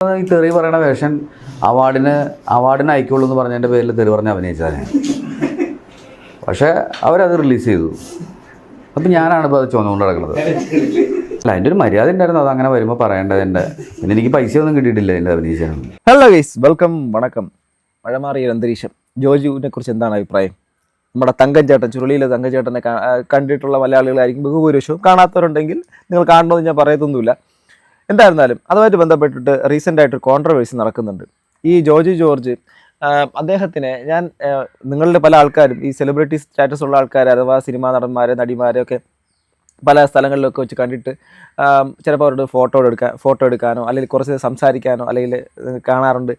ഈ തെറി പറയണ വേഷൻ അവാർഡിന് അയക്കുള്ളൂ എന്ന് പറഞ്ഞതിൻ്റെ പേരിൽ തെറി പറഞ്ഞ് അഭിനയിച്ചതാണ്. പക്ഷേ അവരത് റിലീസ് ചെയ്തു. അപ്പം ഞാനാണിപ്പോൾ അത് ചുമന്നുകൊണ്ട് നടക്കുന്നത്. അല്ല, അതിൻ്റെ ഒരു മര്യാദ ഉണ്ടായിരുന്നു. അത് അങ്ങനെ വരുമ്പോൾ പറയേണ്ടതിൻ്റെ. പിന്നെ എനിക്ക് പൈസയൊന്നും കിട്ടിയിട്ടില്ല എൻ്റെ അഭിനയിച്ചാണ്. ഹലോ ഗൈസ്, വെൽക്കം, വണക്കം. മഴ മാറിയ അന്തരീക്ഷം. ജോജുവിനെ കുറിച്ച് എന്താണ് അഭിപ്രായം? നമ്മുടെ തങ്കഞ്ചേട്ടൻ, ചുരുളിയിലെ തങ്കഞ്ചേട്ടനെ കണ്ടിട്ടുള്ള മലയാളികളായിരിക്കും ബഹുഭൂരിപക്ഷവും. കാണാത്തവരുണ്ടെങ്കിൽ നിങ്ങൾ കാണണമെന്ന് ഞാൻ പറയത്തൊന്നുമില്ല. എന്തായിരുന്നാലും അതുമായിട്ട് ബന്ധപ്പെട്ടിട്ട് റീസെൻ്റ് ആയിട്ട് കോൺട്രവേഴ്സി നടക്കുന്നുണ്ട്. ഈ ജോജു ജോർജ് അദ്ദേഹത്തിനെ നിങ്ങളുടെ പല ആൾക്കാരും ഈ സെലിബ്രിറ്റി സ്റ്റാറ്റസ് ഉള്ള ആൾക്കാർ, അഥവാ സിനിമാ നടന്മാരെ, നടിമാരെ ഒക്കെ പല സ്ഥലങ്ങളിലൊക്കെ വെച്ച് കണ്ടിട്ട് ചിലപ്പോൾ അവരോട് ഫോട്ടോ എടുക്കാനോ അല്ലെങ്കിൽ കുറച്ച് സംസാരിക്കാനോ അല്ലെങ്കിൽ കാണാറുണ്ട്,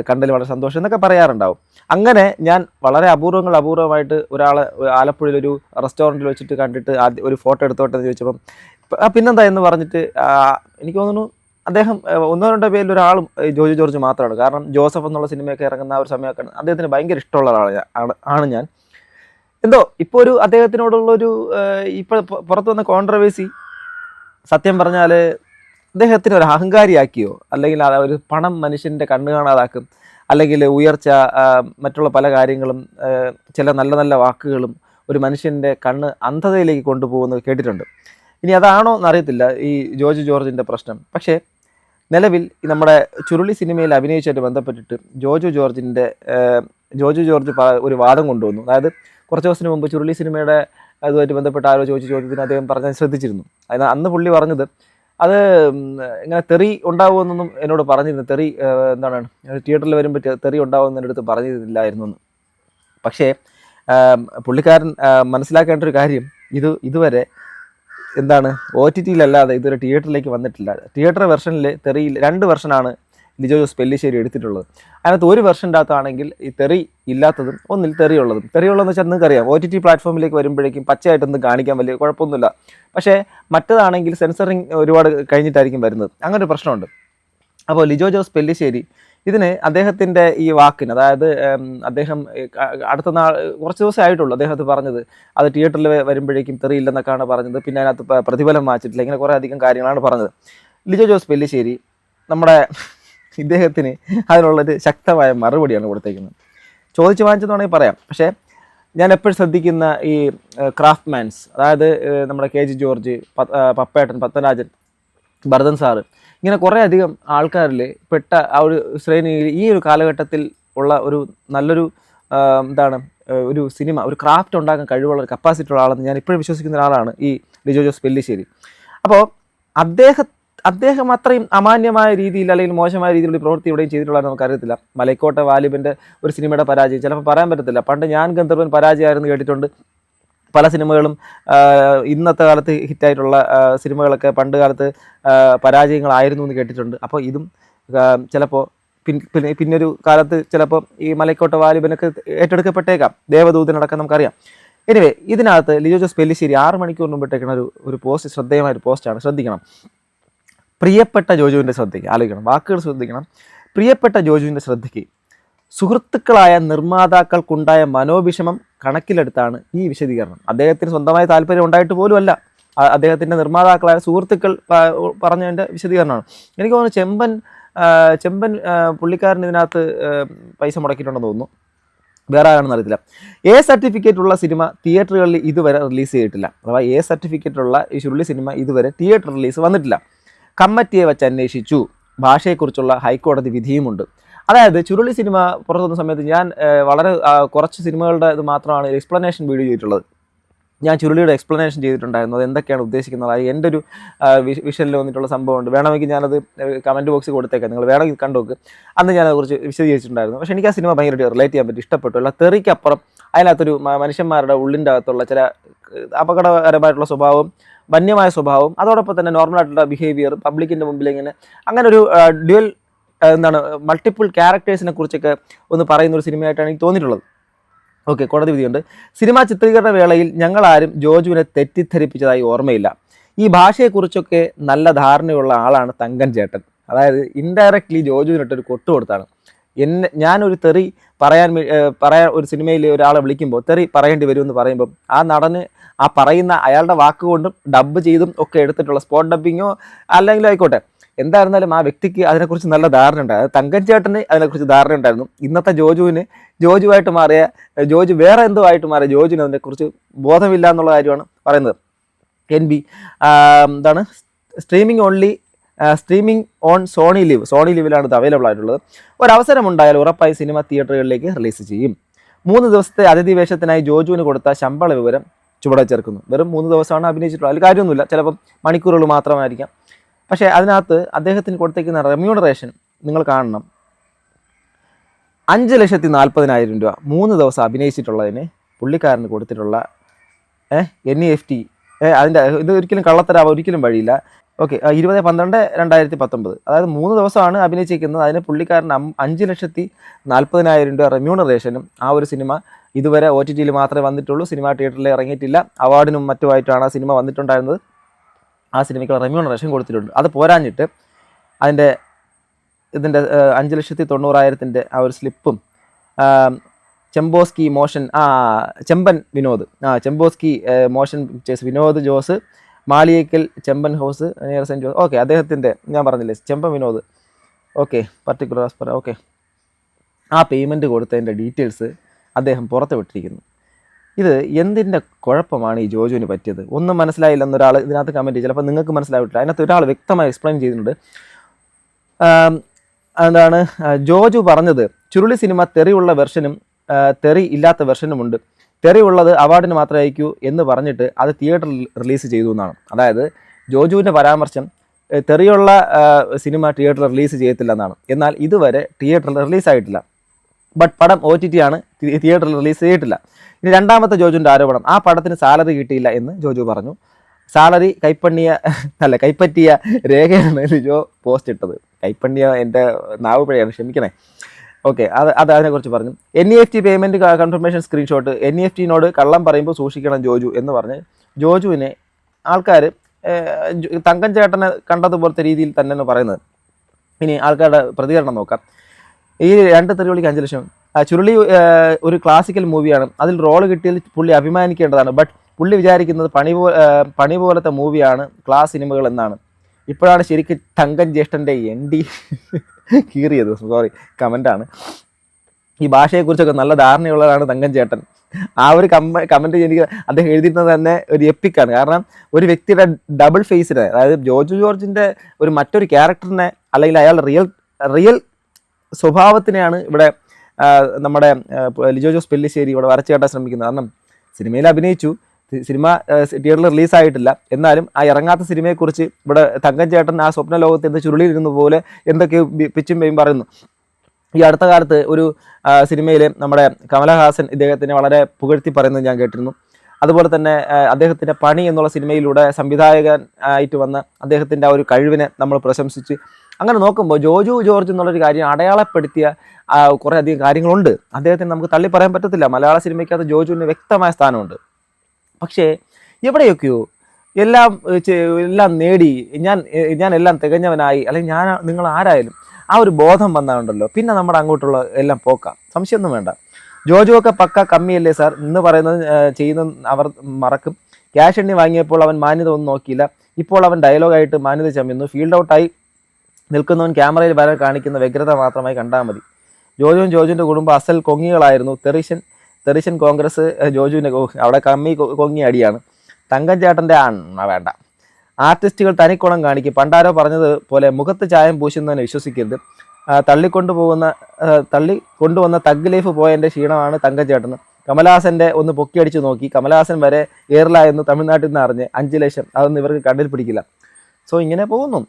കണ്ടതിൽ വളരെ സന്തോഷം എന്നൊക്കെ പറയാറുണ്ടാവും. അങ്ങനെ ഞാൻ വളരെ അപൂർവമായിട്ട് ഒരാളെ ആലപ്പുഴയിലൊരു റെസ്റ്റോറൻറ്റിൽ വെച്ചിട്ട് കണ്ടിട്ട് ഒരു ഫോട്ടോ എടുത്തോട്ടെ എന്ന് ചോദിച്ചപ്പം പിന്നെന്താ എന്ന് പറഞ്ഞിട്ട് എനിക്ക് തോന്നുന്നു അദ്ദേഹം ഒന്നോ രണ്ടോ പേരിൽ ഒരാളും ജോജു ജോർജ് മാത്രമാണ്. കാരണം ജോസഫ് എന്നുള്ള സിനിമയൊക്കെ ഇറങ്ങുന്ന ആ ഒരു സമയമൊക്കെ അദ്ദേഹത്തിന് ഭയങ്കര ഇഷ്ടമുള്ള ആണ് ഞാൻ. എന്തോ ഇപ്പോൾ ഒരു അദ്ദേഹത്തിനോടുള്ളൊരു ഇപ്പോൾ പുറത്തു വന്ന കോൺട്രവേഴ്സി സത്യം പറഞ്ഞാൽ അദ്ദേഹത്തിന് ഒരു അഹങ്കാരിയാക്കിയോ, അല്ലെങ്കിൽ ഒരു പണം മനുഷ്യൻ്റെ കണ്ണ് കാണാതാക്കും, അല്ലെങ്കിൽ ഉയർച്ച, മറ്റുള്ള പല കാര്യങ്ങളും, ചില നല്ല നല്ല വാക്കുകളും ഒരു മനുഷ്യൻ്റെ കണ്ണ് അന്ധതയിലേക്ക് കൊണ്ടുപോകുന്നത് കേട്ടിട്ടുണ്ട്. ഇനി അതാണോ എന്നറിയത്തില്ല ഈ ജോജു ജോർജിൻ്റെ പ്രശ്നം. പക്ഷേ നിലവിൽ നമ്മുടെ ചുരുളി സിനിമയിൽ അഭിനയിച്ചതായിട്ട് ബന്ധപ്പെട്ടിട്ട് ജോജു ജോർജ് ഒരു വാദം കൊണ്ടുവന്നു. അതായത് കുറച്ച് ദിവസത്തിന് മുമ്പ് ചുരുളി സിനിമയുടെ അതുമായിട്ട് ബന്ധപ്പെട്ട് ആരോ ചോദ്യത്തിന് അദ്ദേഹം പറഞ്ഞാൽ ശ്രദ്ധിച്ചിരുന്നു. അതിന് അന്ന് പുള്ളി പറഞ്ഞത് അത് ഇങ്ങനെ തെറി ഉണ്ടാവുമെന്നൊന്നും എന്നോട് പറഞ്ഞിരുന്നു. തെറി എന്താണ് തിയേറ്ററിൽ വരുമ്പോൾ തെറി ഉണ്ടാവുമെന്ന് എൻ്റെ അടുത്ത് പറഞ്ഞിരുന്നില്ലായിരുന്നു. പക്ഷേ പുള്ളിക്കാരൻ മനസ്സിലാക്കേണ്ട ഒരു കാര്യം, ഇതുവരെ എന്താണ് OTT-യിലല്ലാതെ ഇതുവരെ തിയേറ്ററിലേക്ക് വന്നിട്ടില്ല. തിയേറ്റർ വെർഷനിൽ തെറിയിൽ 2 വെർഷനാണ് ലിജോ ജോസ് പെല്ലിശ്ശേരി എടുത്തിട്ടുള്ളത്. അതിനകത്ത് ഒരു വെർഷൻ്റെ അകത്താണെങ്കിൽ ഈ തെറി ഇല്ലാത്തതും ഒന്നിൽ തെറിയുള്ളതെന്ന് വെച്ചാൽ നിങ്ങൾക്കറിയാം, OTT പ്ലാറ്റ്ഫോമിലേക്ക് വരുമ്പോഴേക്കും പച്ചയായിട്ടൊന്നും കാണിക്കാൻ വലിയ കുഴപ്പമൊന്നുമില്ല. പക്ഷേ മറ്റേതാണെങ്കിൽ സെൻസറിങ് ഒരുപാട് കഴിഞ്ഞിട്ടായിരിക്കും വരുന്നത്. അങ്ങനെ ഒരു പ്രശ്നമുണ്ട്. അപ്പോൾ ലിജോ ജോസ് പെല്ലിശ്ശേരി ഇതിന് അദ്ദേഹത്തിൻ്റെ ഈ വാക്കിന്, അതായത് അദ്ദേഹം അടുത്ത കുറച്ച് ദിവസമേ ആയിട്ടുള്ളൂ അദ്ദേഹത്തെ പറഞ്ഞത് അത് തിയേറ്ററിൽ വരുമ്പോഴേക്കും തെറിയില്ലെന്നൊക്കെയാണ് പറഞ്ഞത്. പിന്നെ അതിനകത്ത് പ്രതിഫലം വാങ്ങിച്ചിട്ടില്ല, ഇങ്ങനെ കുറേ അധികം കാര്യങ്ങളാണ് പറഞ്ഞത്. ലിജോ ജോസ് പെല്ലിശ്ശേരി നമ്മുടെ ഇദ്ദേഹത്തിന് അതിനുള്ളൊരു ശക്തമായ മറുപടിയാണ് കൊടുത്തേക്കുന്നത്. ചോദിച്ച് വാങ്ങിച്ചെന്ന് വേണമെങ്കിൽ പറയാം. പക്ഷേ ഞാൻ എപ്പോഴും ശ്രദ്ധിക്കുന്ന ഈ ക്രാഫ്റ്റ്മാൻസ്, അതായത് നമ്മുടെ KG ജോർജ്, പപ്പേട്ടൻ, പത്മരാജൻ, ഭരതൻ സാറ്, ഇങ്ങനെ കുറേ അധികം ആൾക്കാരിൽ പെട്ട ആ ഒരു ശ്രേണിയിൽ ഈ ഒരു കാലഘട്ടത്തിൽ ഉള്ള ഒരു നല്ലൊരു ഒരു സിനിമ, ഒരു ക്രാഫ്റ്റ് ഉണ്ടാക്കാൻ കഴിവുള്ള ഒരു കപ്പാസിറ്റി ഉള്ള ആളെന്ന് ഞാൻ ഇപ്പോഴും വിശ്വസിക്കുന്ന ഒരാളാണ് ഈ ലിജോ ജോസ് പെല്ലിശ്ശേരി. അപ്പോൾ അദ്ദേഹം അത്രയും അമാന്യമായ രീതിയിൽ അല്ലെങ്കിൽ മോശമായ രീതിയിലുള്ള പ്രവൃത്തി ഇവിടെയും ചെയ്തിട്ടുള്ളതെന്ന് നമുക്കറിയത്തില്ല. മലൈക്കോട്ടെ വാലിബൻ്റെ ഒരു സിനിമയുടെ പരാജയം ചിലപ്പോൾ പറയാൻ പറ്റത്തില്ല. പണ്ട് ഞാൻ ഗന്ധർവൻ പരാജയമായിരുന്നു കേട്ടിട്ടുണ്ട്. പല സിനിമകളും ഇന്നത്തെ കാലത്ത് ഹിറ്റായിട്ടുള്ള സിനിമകളൊക്കെ പണ്ട് കാലത്ത് പരാജയങ്ങളായിരുന്നു എന്ന് കേട്ടിട്ടുണ്ട്. അപ്പോൾ ഇതും ചിലപ്പോൾ പിന്നൊരു കാലത്ത് ചിലപ്പോൾ ഈ മലൈക്കോട്ടെ വാലിബനൊക്കെ ഏറ്റെടുക്കപ്പെട്ടേക്കാം. ദേവദൂതനടക്കം നമുക്കറിയാം. എനിവേ, ഇതിനകത്ത് ലിജോ ജോസ് പെല്ലിശ്ശേരി 6 മണിക്കൂർ മുമ്പിട്ടേക്കുന്ന ഒരു പോസ്റ്റ്, ശ്രദ്ധേയമായൊരു പോസ്റ്റാണ്. ശ്രദ്ധിക്കണം. പ്രിയപ്പെട്ട ജോജുവിൻ്റെ ശ്രദ്ധയ്ക്ക്, ആലോചിക്കണം, വാക്കുകൾ ശ്രദ്ധിക്കണം. പ്രിയപ്പെട്ട ജോജുവിൻ്റെ ശ്രദ്ധയ്ക്ക്, സുഹൃത്തുക്കളായ നിർമ്മാതാക്കൾക്കുണ്ടായ മനോവിഷമം കണക്കിലെടുത്താണ് ഈ വിശദീകരണം. അദ്ദേഹത്തിന് സ്വന്തമായ താല്പര്യം ഉണ്ടായിട്ട് പോലും അല്ല, അദ്ദേഹത്തിൻ്റെ നിർമ്മാതാക്കളായ സുഹൃത്തുക്കൾ പറഞ്ഞതിൻ്റെ വിശദീകരണമാണ്. എനിക്ക് തോന്നുന്നു ചെമ്പൻ പുള്ളിക്കാരൻ ഇതിനകത്ത് പൈസ മുടക്കിയിട്ടുണ്ടെന്ന് തോന്നുന്നു. വേറെ ആരാണെന്ന് അറിയത്തില്ല. A സർട്ടിഫിക്കറ്റ് ഉള്ള സിനിമ തിയേറ്ററുകളിൽ ഇതുവരെ റിലീസ് ചെയ്തിട്ടില്ല. അഥവാ A സർട്ടിഫിക്കറ്റ് ഉള്ള ഈ ചുരുളി സിനിമ ഇതുവരെ തിയേറ്റർ റിലീസ് വന്നിട്ടില്ല. കമ്മിറ്റിയെ വെച്ച് അന്വേഷിച്ചു. ഭാഷയെക്കുറിച്ചുള്ള ഹൈക്കോടതി വിധിയുമുണ്ട്. അതായത് ചുരുളി സിനിമ പുറത്തുവന്ന സമയത്ത് ഞാൻ വളരെ കുറച്ച് സിനിമകളുടെ ഇത് മാത്രമാണ് എക്സ്പ്ലനേഷൻ വീഡിയോ ചെയ്തിട്ടുള്ളത്. ഞാൻ ചുരുളിയുടെ എക്സ്പ്ലനേഷൻ ചെയ്തിട്ടുണ്ടായിരുന്നു. അത് എന്തൊക്കെയാണ് ഉദ്ദേശിക്കുന്നത്, അത് എൻ്റെ ഒരു വിഷനിൽ വന്നിട്ടുള്ള സംഭവമുണ്ട്. വേണമെങ്കിൽ ഞാനത് കമൻറ്റ് ബോക്സിൽ കൊടുത്തേക്കാം, നിങ്ങൾ വേണമെങ്കിൽ കണ്ടുനോക്ക്. അന്ന് ഞാനതിനെക്കുറിച്ച് വിശദീകരിച്ചിട്ടുണ്ടായിരുന്നു. പക്ഷേ എനിക്ക് ആ സിനിമ ഭയങ്കരമായിട്ട് റിലേറ്റ് ചെയ്യാൻ പറ്റി, ഇഷ്ടപ്പെട്ടു. അല്ല, തെറിക്കപ്പുറം അതിനകത്തൊരു മനുഷ്യന്മാരുടെ ഉള്ളിൻ്റെ അകത്തുള്ള ചില അപകടകരമായിട്ടുള്ള സ്വഭാവവും വന്യമായ സ്വഭാവവും അതോടൊപ്പം തന്നെ നോർമലായിട്ടുള്ള ബിഹേവിയർ, പബ്ലിക്കിൻ്റെ മുമ്പിൽ ഇങ്ങനെ അങ്ങനെ ഒരു ഡ്യുവൽ മൾട്ടിപ്പിൾ ക്യാരക്ടേഴ്സിനെ കുറിച്ചൊക്കെ ഒന്ന് പറയുന്ന ഒരു സിനിമയായിട്ടാണ് എനിക്ക് തോന്നിയിട്ടുള്ളത്. ഓക്കെ, കോടതി വിധിയുണ്ട്. സിനിമാ ചിത്രീകരണ വേളയിൽ ഞങ്ങളാരും ജോജുവിനെ തെറ്റിദ്ധരിപ്പിച്ചതായി ഓർമ്മയില്ല. ഈ ഭാഷയെക്കുറിച്ചൊക്കെ നല്ല ധാരണയുള്ള ആളാണ് തങ്കൻ ചേട്ടൻ. അതായത് ഇൻഡയറക്റ്റ്ലി ജോജുവിനിട്ടൊരു കൊട്ട് കൊടുത്താണ്. ഞാനൊരു തെറി പറയാൻ ഒരു സിനിമയിൽ ഒരാളെ വിളിക്കുമ്പോൾ തെറി പറയേണ്ടി വരുമെന്ന് പറയുമ്പോൾ ആ നടന് ആ പറയുന്ന അയാളുടെ വാക്കുകൊണ്ടും ഡബ് ചെയ്തും ഒക്കെ എടുത്തിട്ടുള്ള സ്പോട്ട് ഡബിങ്ങോ അല്ലെങ്കിലും ആയിക്കോട്ടെ, എന്തായിരുന്നാലും ആ വ്യക്തിക്ക് അതിനെക്കുറിച്ച് നല്ല ധാരണ ഉണ്ടായിരുന്നു. തങ്കൻ ചേട്ടന് അതിനെക്കുറിച്ച് ധാരണ ഉണ്ടായിരുന്നു. ഇന്നത്തെ ജോജുവായിട്ട് മാറിയ ജോജു വേറെ എന്തോ ആയിട്ട് മാറിയ ജോജുവിന് അതിനെക്കുറിച്ച് ബോധമില്ല എന്നുള്ള കാര്യമാണ് പറയുന്നത്. NB എന്താണ് സ്ട്രീമിംഗ് ഓൺ സോണി ലിവിലാണ് ഇത് അവൈലബിൾ ആയിട്ടുള്ളത്. ഒരവസരമുണ്ടായാൽ ഉറപ്പായി സിനിമ തിയേറ്ററുകളിലേക്ക് റിലീസ് ചെയ്യും. 3 ദിവസത്തെ അതിഥി വേഷത്തിനായി ജോജുവിന് കൊടുത്ത ശമ്പള വിവരം ചുവടെ ചേർക്കുന്നു. വെറും 3 ദിവസമാണ് അഭിനയിച്ചിട്ടുള്ളത്, അതിൽ കാര്യമൊന്നുമില്ല, ചിലപ്പം മണിക്കൂറുകൾ മാത്രമായിരിക്കാം. പക്ഷേ അതിനകത്ത് അദ്ദേഹത്തിന് കൊടുത്തേക്കുന്ന റെമ്യൂണറേഷൻ നിങ്ങൾ കാണണം. 5,40,000 രൂപ 3 ദിവസം അഭിനയിച്ചിട്ടുള്ളതിന് പുള്ളിക്കാരന് കൊടുത്തിട്ടുള്ള NEFT. അതിൻ്റെ ഇത് ഒരിക്കലും കള്ളത്തരാവാൻ ഒരിക്കലും വഴിയില്ല. ഓക്കെ, 20/12/2019, അതായത് 3 ദിവസമാണ് അഭിനയിച്ചിരിക്കുന്നത്. അതിന് പുള്ളിക്കാരൻ 5,40,000 രൂപ റെമ്യൂണറേഷനും ആ ഒരു സിനിമ ഇതുവരെ OTTയിൽ മാത്രമേ വന്നിട്ടുള്ളൂ, സിനിമ തിയേറ്ററിൽ ഇറങ്ങിയിട്ടില്ല. അവാർഡിനും മറ്റുമായിട്ടാണ് ആ സിനിമ വന്നിട്ടുണ്ടായിരുന്നത്. ആ സിനിമയ്ക്ക് റെമ്യൂണറേഷൻ കൊടുത്തിട്ടുണ്ട്. അത് പോരാഞ്ഞിട്ട് ഇതിൻ്റെ 5,90,000 ആ ഒരു സ്ലിപ്പും Chemposky motion Chemposky motion pictures Vinod Jose Maliyekkal Chemban house near Saint Jose, okay, അദ്ദേഹത്തിൻ്റെ ഞാൻ പറഞ്ഞില്ലേ Chemban Vinod, okay, particular okay, ആ പേയ്മെൻറ്റ് കൊടുത്തതിൻ്റെ ഡീറ്റെയിൽസ് അദ്ദേഹം പുറത്ത് വിട്ടിരിക്കുന്നു. ഇത് എന്തിൻ്റെ കുഴപ്പമാണ് ഈ ജോജുവിന് പറ്റിയത്? ഒന്നും മനസ്സിലായില്ലെന്നൊരാൾ ഇതിനകത്ത് കമൻറ്റ് ചെയ്യും. ചിലപ്പോൾ നിങ്ങൾക്ക് മനസ്സിലായിട്ടില്ല. അതിനകത്ത് ഒരാൾ വ്യക്തമായി എക്സ്പ്ലെയിൻ ചെയ്തിട്ടുണ്ട്. എന്താണ് ജോജു പറഞ്ഞത്? ചുരുളി സിനിമ തെറിയുള്ള വെർഷനും തെറി ഇല്ലാത്ത വെർഷനുമുണ്ട്. തെറി ഉള്ളത് അവാർഡിന് മാത്രമേ അയക്കൂ എന്ന് പറഞ്ഞിട്ട് അത് തിയേറ്ററിൽ റിലീസ് ചെയ്തു എന്നാണ്. അതായത് ജോജുവിൻ്റെ പരാമർശം തെറിയുള്ള സിനിമ തിയേറ്ററിൽ റിലീസ് ചെയ്യത്തില്ല എന്നാണ്. എന്നാൽ ഇതുവരെ തിയേറ്ററിൽ റിലീസായിട്ടില്ല. ബട്ട് പടം OTT ആണ്, തിയേറ്ററിൽ റിലീസ് ചെയ്തിട്ടില്ല. ഇനി രണ്ടാമത്തെ ജോജുവിൻ്റെ ആരോപണം, ആ പടത്തിന് സാലറി കിട്ടിയില്ല എന്ന് ജോജു പറഞ്ഞു. സാലറി കൈപ്പറ്റിയ രേഖയാണ് ലിജോ പോസ്റ്റ് ഇട്ടത്. കൈപ്പണ്ണിയ എൻ്റെ നാവ് പിഴയാണ്, ക്ഷമിക്കണേ. ഓക്കെ, അതിനെക്കുറിച്ച് പറഞ്ഞു. NEFT payment confirmation screenshot. NEFTനോട് കള്ളം പറയുമ്പോൾ സൂക്ഷിക്കണം ജോജു എന്ന് പറഞ്ഞ് ജോജുവിനെ ആൾക്കാർ തങ്കൻ ചേട്ടനെ കണ്ടതുപോലത്തെ രീതിയിൽ തന്നെയാണ് പറയുന്നത്. ഇനി ആൾക്കാരുടെ പ്രതികരണം നോക്കാം. ഈ 2 തെറിവിളിക്ക് 5 ലക്ഷം. ചുരുളി ഒരു ക്ലാസിക്കൽ മൂവിയാണ്, അതിൽ റോള് കിട്ടിയതിൽ പുള്ളി അഭിമാനിക്കേണ്ടതാണ്. ബട്ട് പുള്ളി വിചാരിക്കുന്നത് പണി പോലത്തെ മൂവിയാണ് ക്ലാസ് സിനിമകൾ എന്നാണ്. ഇപ്പോഴാണ് ശരിക്കും തങ്കൻ ജ്യേഷ്ഠൻ്റെ ND കീറിയത്. സോറി, കമൻ്റാണ്. ഈ ഭാഷയെക്കുറിച്ചൊക്കെ നല്ല ധാരണയുള്ളതാണ് തങ്കൻ ചേട്ടൻ. ആ ഒരു കമൻറ്റ് എനിക്ക് അദ്ദേഹം എഴുതിയിരുന്നത് തന്നെ ഒരു എപ്പിക്കാണ്. കാരണം ഒരു വ്യക്തിയുടെ ഡബിൾ ഫേസിനെ, അതായത് ജോജു ജോർജിൻ്റെ ഒരു മറ്റൊരു ക്യാരക്ടറിനെ അല്ലെങ്കിൽ അയാളുടെ റിയൽ സ്വഭാവത്തിനെയാണ് ഇവിടെ നമ്മുടെ ലിജോ ജോസ് പെല്ലിശ്ശേരി ഇവിടെ വരച്ചു കാട്ടാൻ ശ്രമിക്കുന്നത്. കാരണം സിനിമയിൽ അഭിനയിച്ചു, സിനിമ തിയേറ്ററിൽ റിലീസായിട്ടില്ല, എന്നാലും ആ ഇറങ്ങാത്ത സിനിമയെക്കുറിച്ച് ഇവിടെ തങ്കൻ ചേട്ടൻ ആ സ്വപ്ന ലോകത്ത് എന്ത് ചുരുളിയിരുന്ന പോലെ എന്തൊക്കെയോ പിച്ചും പേയും പറയുന്നു. ഈ അടുത്ത കാലത്ത് ഒരു സിനിമയിൽ നമ്മുടെ കമലഹാസൻ ഇദ്ദേഹത്തിനെ വളരെ പുകഴ്ത്തി പറയുന്നത് ഞാൻ കേട്ടിരുന്നു. അതുപോലെ തന്നെ അദ്ദേഹത്തിൻ്റെ പണി എന്നുള്ള സിനിമയിലൂടെ സംവിധായകൻ ആയിട്ട് വന്ന അദ്ദേഹത്തിൻ്റെ ആ ഒരു കഴിവിനെ നമ്മൾ പ്രശംസിച്ച് അങ്ങനെ നോക്കുമ്പോൾ ജോജു ജോർജ് എന്നുള്ളൊരു കാര്യം അടയാളപ്പെടുത്തിയ കുറേ അധികം കാര്യങ്ങളുണ്ട്. അദ്ദേഹത്തിന് നമുക്ക് തള്ളി പറയാൻ പറ്റത്തില്ല. മലയാള സിനിമയ്ക്കകത്ത് ജോജുവിന് വ്യക്തമായ സ്ഥാനമുണ്ട്. പക്ഷേ എവിടെയൊക്കെയോ എല്ലാം നേടി ഞാൻ എല്ലാം തികഞ്ഞവനായി, അല്ലെങ്കിൽ നിങ്ങൾ ആരായാലും ആ ഒരു ബോധം വന്നാലുണ്ടല്ലോ പിന്നെ നമ്മുടെ അങ്ങോട്ടുള്ള എല്ലാം പോക്കാം, സംശയമൊന്നും വേണ്ട. ജോജുവൊക്കെ പക്ക കമ്മിയല്ലേ സാർ എന്ന് പറയുന്നത് ചെയ്യുന്ന അവർ മറക്കും. ക്യാഷ് എണ്ണി വാങ്ങിയപ്പോൾ അവൻ മാന്യത ഒന്നും നോക്കിയില്ല, ഇപ്പോൾ അവൻ ഡയലോഗായിട്ട് മാന്യത ചമ്മുന്നു. ഫീൽഡ് ഔട്ടായി നിൽക്കുന്നവൻ ക്യാമറയിൽ വരാൻ കാണിക്കുന്ന വ്യഗ്രത മാത്രമായി കണ്ടാൽ മതി. ജോജുവിൻ്റെ കുടുംബം അസൽ കൊങ്ങികളായിരുന്നു. തെറിഷൻ കോൺഗ്രസ് ജോജുവിൻ്റെ അവിടെ കൊങ്ങി അടിയാണ്. തങ്കൻ ചേട്ടൻ്റെ വേണ്ട. ആർട്ടിസ്റ്റുകൾ തനിക്കുണം കാണിക്കും. പണ്ടാരോ പറഞ്ഞത് പോലെ മുഖത്ത് ചായം പൂശുന്നതിനെ വിശ്വസിക്കരുത്. തള്ളിക്കൊണ്ടുവന്ന തഗ് ലൈഫ് പോയതിൻ്റെ ക്ഷീണമാണ് തങ്കൻ ചേട്ടന്. കമലഹാസൻ്റെ ഒന്ന് പൊക്കിയടിച്ച് നോക്കി, കമലഹാസൻ വരെ ഏറിലായെന്ന് തമിഴ്നാട്ടിൽ നിന്ന് അറിഞ്ഞ് 5 ലക്ഷം, അതൊന്നും ഇവർക്ക് കണ്ണിൽ പിടിക്കില്ല. സോ ഇങ്ങനെ പോകുന്നു.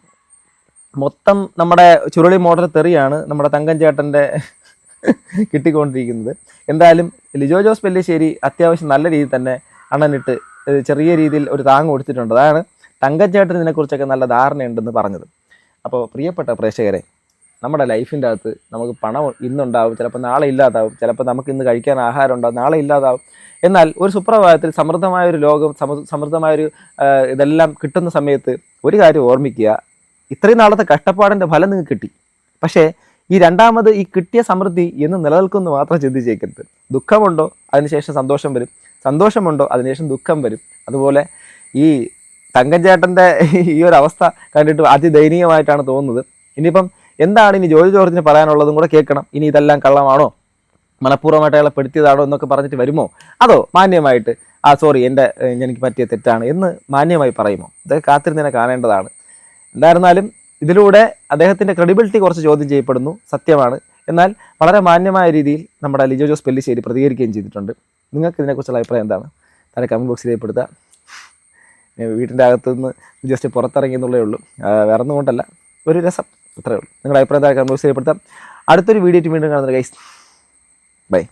മൊത്തം നമ്മുടെ ചുരുളി മോഡൽ തെറിയാണ് നമ്മുടെ തങ്കൻ ചേട്ടൻ്റെ കിട്ടിക്കൊണ്ടിരിക്കുന്നത്. എന്തായാലും ലിജോ ജോസ് പെല്ലിശ്ശേരി അത്യാവശ്യം നല്ല രീതിയിൽ തന്നെ അണ്ണനിട്ട് ചെറിയ രീതിയിൽ ഒരു താങ്ങ് കൊടുത്തിട്ടുണ്ട്. അതാണ് തങ്കൻ ചേട്ടൻ ഇതിനെക്കുറിച്ചൊക്കെ നല്ല ധാരണയുണ്ടെന്ന് പറഞ്ഞത്. അപ്പോൾ പ്രിയപ്പെട്ട പ്രേക്ഷകരെ, നമ്മുടെ ലൈഫിൻ്റെ അകത്ത് നമുക്ക് പണം ഇന്നുണ്ടാവും, ചിലപ്പോൾ നാളെ ഇല്ലാതാവും. ചിലപ്പോൾ നമുക്ക് ഇന്ന് കഴിക്കാൻ ആഹാരം ഉണ്ടാവും, നാളെ ഇല്ലാതാവും. എന്നാൽ ഒരു സുപ്രഭാതത്തിൽ സമൃദ്ധമായൊരു ലോകം, സമൃദ്ധമായൊരു ഇതെല്ലാം കിട്ടുന്ന സമയത്ത് ഒരു കാര്യം ഓർമ്മിക്കുക, ഇത്രയും നാളത്തെ കഷ്ടപ്പാടിൻ്റെ ഫലം നിങ്ങൾക്ക് കിട്ടി. പക്ഷേ ഈ രണ്ടാമത് ഈ കിട്ടിയ സമൃദ്ധി എന്ന് നിലനിൽക്കുമെന്ന് മാത്രം ചിന്തിച്ചേക്കരുത്. ദുഃഖമുണ്ടോ അതിനുശേഷം സന്തോഷം വരും, സന്തോഷമുണ്ടോ അതിനുശേഷം ദുഃഖം വരും. അതുപോലെ ഈ തങ്കൻ ചേട്ടൻ്റെ ഈ ഒരു അവസ്ഥ കണ്ടിട്ട് അതിദയനീയമായിട്ടാണ് തോന്നുന്നത്. ഇനിയിപ്പം എന്താണ് ഇനി ജോജു ജോർജിന് പറയാനുള്ളതും കൂടെ കേൾക്കണം. ഇനി ഇതെല്ലാം കള്ളമാണോ, മനഃപൂർവ്വമായിട്ട് അയാളെ പെടുത്തിയതാണോ എന്നൊക്കെ പറഞ്ഞിട്ട് വരുമോ, അതോ മാന്യമായിട്ട് സോറി എനിക്ക് പറ്റിയ തെറ്റാണ് എന്ന് മാന്യമായി പറയുമോ, ഇതൊക്കെ കാത്തിരുന്നതിനെ കാണേണ്ടതാണ്. എന്തായിരുന്നാലും ഇതിലൂടെ അദ്ദേഹത്തിൻ്റെ ക്രെഡിബിലിറ്റി കുറച്ച് ചോദ്യം ചെയ്യപ്പെടുന്നു, സത്യമാണ്. എന്നാൽ വളരെ മാന്യമായ രീതിയിൽ നമ്മുടെ ലിജോ ജോസ് പെല്ലിശ്ശേരി പ്രതികരിക്കുകയും ചെയ്തിട്ടുണ്ട്. നിങ്ങൾക്ക് ഇതിനെക്കുറിച്ചുള്ള അഭിപ്രായം എന്താണ്? താഴെ കമൻറ്റ് ബോക്സിൽ രേഖപ്പെടുത്തുക. വീട്ടിൻ്റെ അകത്തുനിന്ന് ജസ്റ്റ് പുറത്തിറങ്ങി എന്നുള്ളേ ഉള്ളൂ, വേറെ ഒന്നും കൊണ്ടല്ല, ഒരു രസം, അത്രയേ ഉള്ളൂ. നിങ്ങളുടെ അഭിപ്രായം താഴെ കമൻറ്റ് ബോക്സിൽ രേഖപ്പെടുത്താം. അടുത്തൊരു വീഡിയോ വീണ്ടും കാണുന്നത് ഗൈസ്, ബൈ.